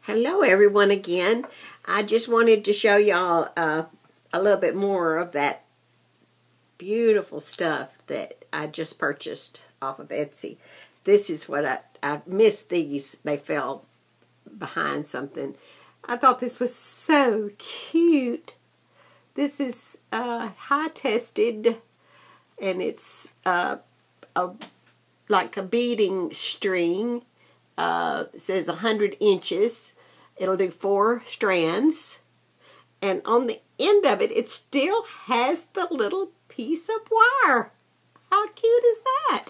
Hello everyone again. I just wanted to show y'all a little bit more of that beautiful stuff that I just purchased off of Etsy. This is what I missed these. They fell behind something. I thought this was so cute. This is high tested, and it's like a beading string. It says 100 inches. It'll do 4 strands. And on the end of it, it still has the little piece of wire. How cute is that?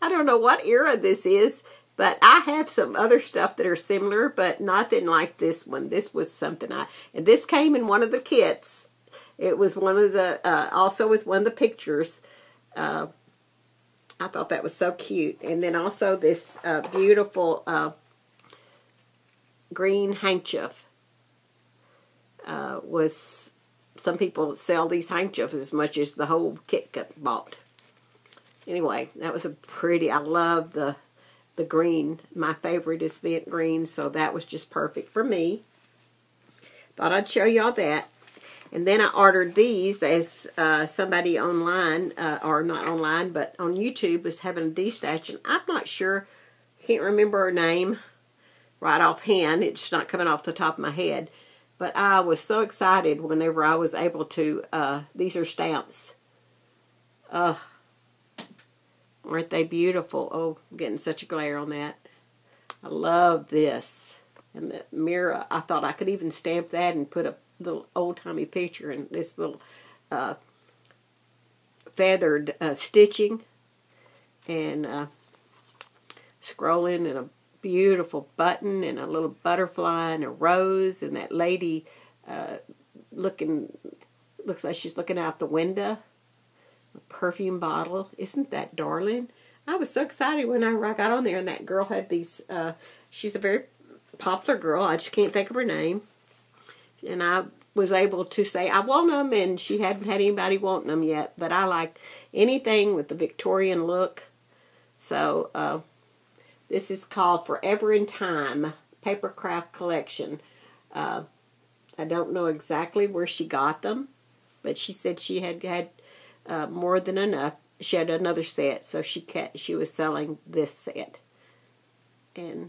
I don't know what era this is, but I have some other stuff that are similar, but nothing like this one. This was something and this came in one of the kits. It was one of the, also with one of the pictures. I thought that was so cute. And then also this beautiful green handkerchief. Was some people sell these handkerchiefs as much as the whole kit got bought. Anyway, that was a pretty, I love the green. My favorite is mint green, so that was just perfect for me. Thought I'd show y'all that. And then I ordered these as somebody online, or not online, but on YouTube was having a D-stash, and I'm not sure, can't remember her name right offhand. It's not coming off the top of my head. But I was so excited whenever I was able to, these are stamps. Aren't they beautiful? Oh, I'm getting such a glare on that. I love this. And the mirror, I thought I could even stamp that and put a little old-timey picture in this little feathered stitching. And scrolling and a beautiful button and a little butterfly and a rose and that lady looks like she's looking out the window. A perfume bottle. Isn't that darling? I was so excited when I got on there and that girl had these, she's a very popular girl. I just can't think of her name. And I was able to say, I want them, and she hadn't had anybody wanting them yet, but I like anything with the Victorian look. So, this is called Forever in Time Paper Craft Collection. I don't know exactly where she got them, but she said she had more than enough. She had another set, so she was selling this set. And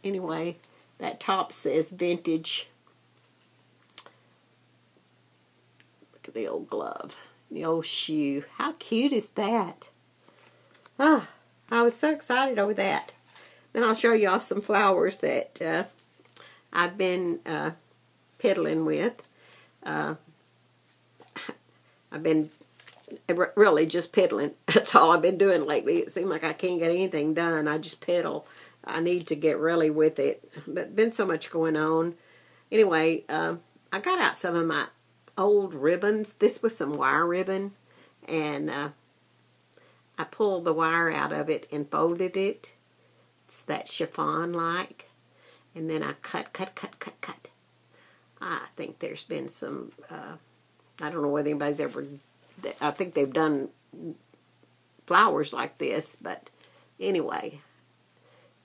anyway, that top says vintage. Look at the old glove, the old shoe. How cute is that? I was so excited over that. Then I'll show y'all some flowers that I've been piddling with. I've been really just piddling. That's all I've been doing lately. It seems like I can't get anything done. I just piddle. I need to get really with it. But been so much going on. Anyway, I got out some of my old ribbons. This was some wire ribbon. And I pulled the wire out of it and folded it. It's that chiffon-like. And then I cut. I think there's been some, I don't know whether anybody's ever, I think they've done flowers like this, but anyway,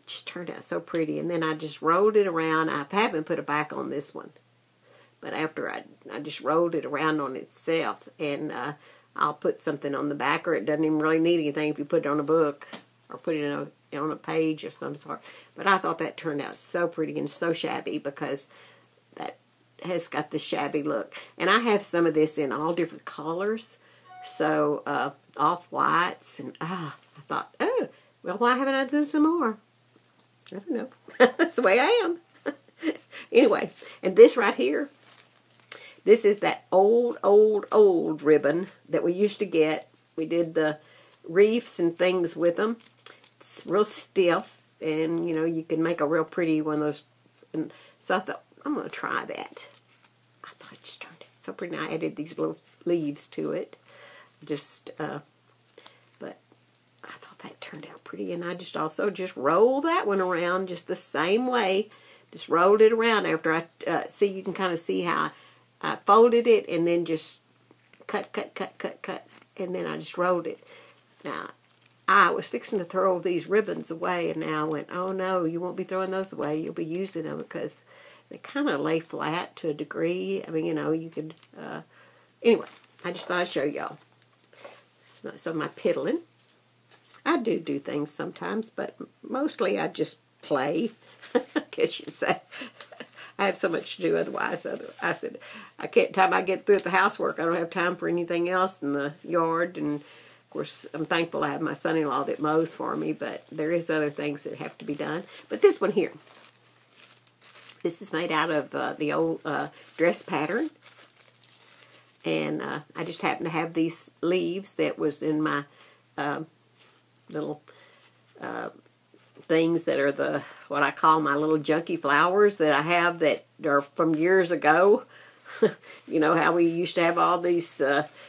it just turned out so pretty. And then I just rolled it around. I haven't put a back on this one, but after I just rolled it around on itself, and I'll put something on the back, or it doesn't even really need anything if you put it on a book or put it on a page of some sort. But I thought that turned out so pretty and so shabby, because that has got the shabby look. And I have some of this in all different colors. So, off-whites. And, I thought, oh, well, why haven't I done some more? I don't know. That's the way I am. Anyway, and this right here, this is that old ribbon that we used to get. We did the reefs and things with them. It's real stiff, and, you know, you can make a real pretty one of those. And so I thought, I'm going to try that. I thought it just turned out so pretty. And I added these little leaves to it. But I thought that turned out pretty. And I just also just rolled that one around just the same way. Just rolled it around after I, see, you can kind of see how I folded it and then just cut. And then I just rolled it. Now, I was fixing to throw these ribbons away, and now I went, oh no, you won't be throwing those away. You'll be using them because they kind of lay flat to a degree. I mean, you know, you could, anyway, I just thought I'd show y'all. So my piddling. I do things sometimes, but mostly I just play, I guess you say. I have so much to do otherwise. I said, time I get through with the housework, I don't have time for anything else in the yard. And of course, I'm thankful I have my son-in-law that mows for me, but there is other things that have to be done. But this one here, this is made out of the old dress pattern. And I just happen to have these leaves that was in my little things that are what I call my little junky flowers that I have that are from years ago. You know how we used to have all these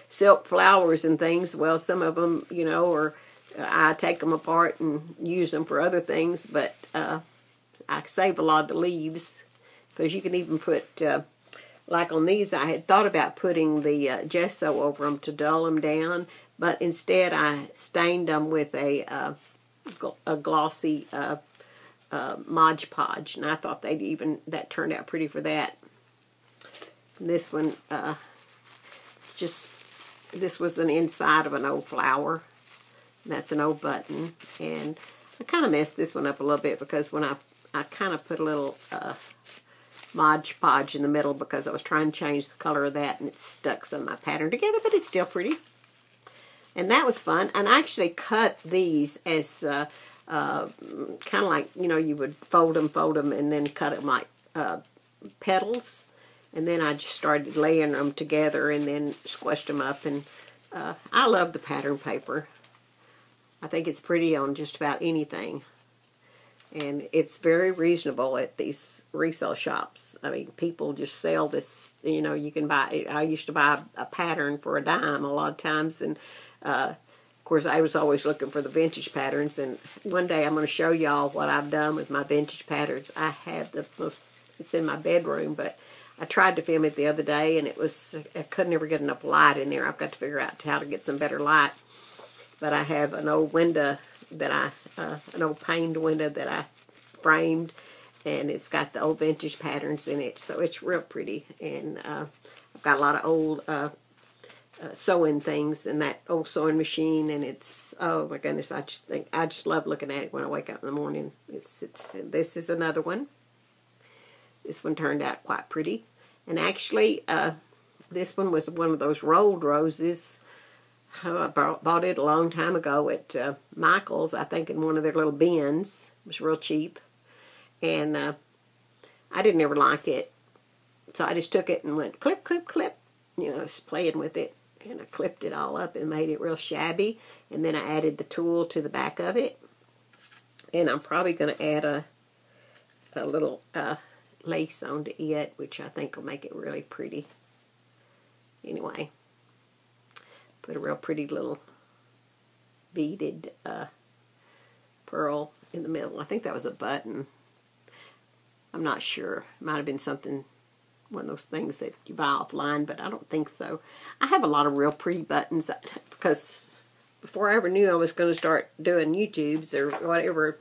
silk flowers and things. Well, some of them, you know, or I take them apart and use them for other things. But I save a lot of the leaves because you can even put, like on these, I had thought about putting the gesso over them to dull them down. But instead I stained them with a glossy Mod Podge, and I thought that turned out pretty for that. And this one, this was an inside of an old flower. That's an old button, and I kind of messed this one up a little bit because when I kind of put a little Mod Podge in the middle because I was trying to change the color of that, and it stuck some of my pattern together, but it's still pretty. And that was fun. And I actually cut these as kind of like, you know, you would fold them, and then cut them like petals. And then I just started layering them together and then squished them up. And I love the pattern paper. I think it's pretty on just about anything. And it's very reasonable at these resale shops. I mean, people just sell this, you know, you can buy, I used to buy a pattern for a dime a lot of times. And of course, I was always looking for the vintage patterns, and one day I'm going to show y'all what I've done with my vintage patterns. I have the most, it's in my bedroom, but I tried to film it the other day, and I couldn't ever get enough light in there. I've got to figure out how to get some better light. But I have an old window that an old paned window that I framed, and it's got the old vintage patterns in it, so it's real pretty. And I've got a lot of old sewing things in that old sewing machine, and it's, oh my goodness, I just love looking at it when I wake up in the morning. This is another one. This one turned out quite pretty, and actually this one was one of those rolled roses. I bought it a long time ago at Michael's, I think, in one of their little bins. It was real cheap, and I didn't ever like it, so I just took it and went clip, clip, clip, you know, just playing with it. And I clipped it all up and made it real shabby. And then I added the tulle to the back of it. And I'm probably going to add a little lace onto it, which I think will make it really pretty. Anyway, put a real pretty little beaded pearl in the middle. I think that was a button. I'm not sure. It might have been something, one of those things that you buy offline, but I don't think so. I have a lot of real pretty buttons because before I ever knew I was going to start doing YouTubes or whatever,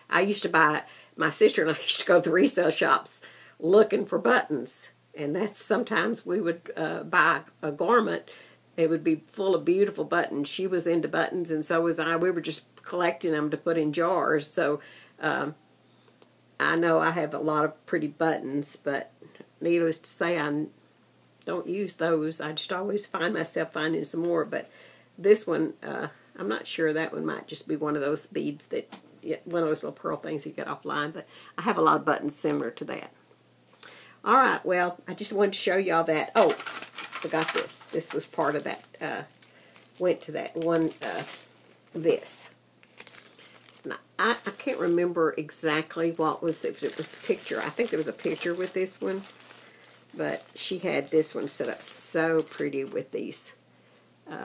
I used to buy, my sister and I used to go to the resale shops looking for buttons, and that's sometimes we would buy a garment. It would be full of beautiful buttons. She was into buttons, and so was I. We were just collecting them to put in jars. So I know I have a lot of pretty buttons, but needless to say, I don't use those. I just always find myself finding some more. But this one, I'm not sure. That one might just be one of those beads that, one of those little pearl things you get offline. But I have a lot of buttons similar to that. All right, well, I just wanted to show y'all that. Oh, forgot this. This was part of that, went to that one, this. Now, I can't remember exactly what was, if it was a picture. I think there was a picture with this one. But she had this one set up so pretty with these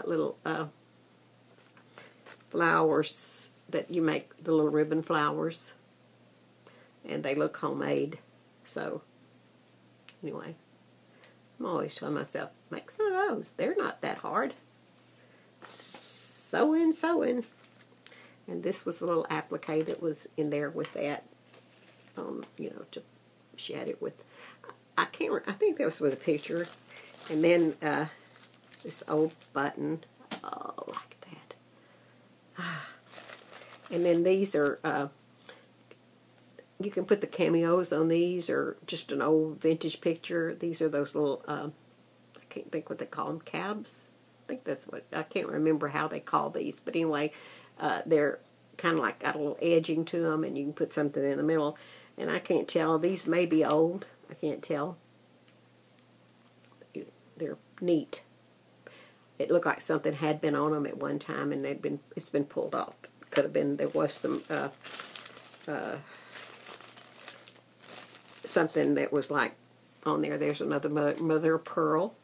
little flowers that you make, the little ribbon flowers. And they look homemade. So, anyway, I'm always telling myself, make some of those. They're not that hard. Sewing, sewing. And this was the little applique that was in there with that, you know, to shed it with. I think that was with a picture. And then this old button. Oh, like that. And then these are, you can put the cameos on these, or just an old vintage picture. These are those little, I can't think what they call them, cabs? I think that's what, I can't remember how they call these. But anyway, they're kind of like got a little edging to them, and you can put something in the middle. And I can't tell, these may be old. I can't tell. They're neat. It looked like something had been on them at one time, and it's been pulled off. Could have been, there was some something that was like on there. There's another mother of pearl,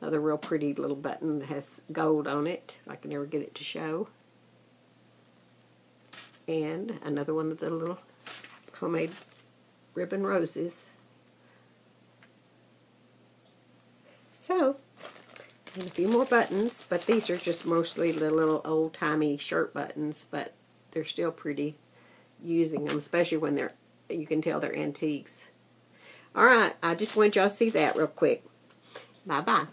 another real pretty little button that has gold on it. I can never get it to show. And another one of the little homemade ribbon roses. So, and a few more buttons, but these are just mostly the little old-timey shirt buttons, but they're still pretty using them, especially when they're, you can tell they're antiques. All right, I just wanted y'all to see that real quick. Bye-bye.